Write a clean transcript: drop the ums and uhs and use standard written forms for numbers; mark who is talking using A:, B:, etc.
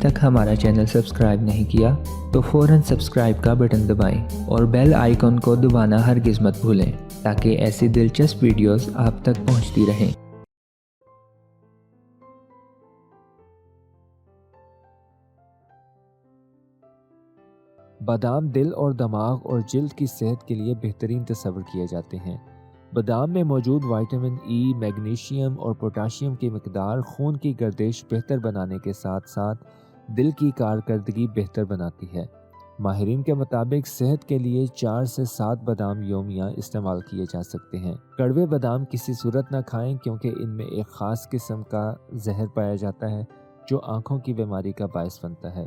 A: तक हमारा channel subscribe नहीं किया तो फ़ौरन सब्सक्राइब का बटन दबाएं और बेल आइकन को दबाना हरगिज़ मत भूलें ताकि ऐसी दिलचस्प वीडियोस आप तक पहुंचती रहें।
B: बादाम दिल और दिमाग और जिल्द की सेहत के लिए बेहतरीन तस्वर किए जाते हैं। बादाम में मौजूद विटामिन ई, मैग्नीशियम और पोटाशियम की मकदार खून की गर्दिश बेहतर बनाने के साथ साथ दिल की कारकर्दगी बेहतर बनाती है। माहिरीन के मुताबिक सेहत के लिए 4 से 7 बादाम यौमिया इस्तेमाल किए जा सकते हैं। कड़वे बादाम किसी सूरत न खाएं क्योंकि इनमें एक ख़ास किस्म का जहर पाया जाता है जो आँखों की बीमारी का बायस बनता है।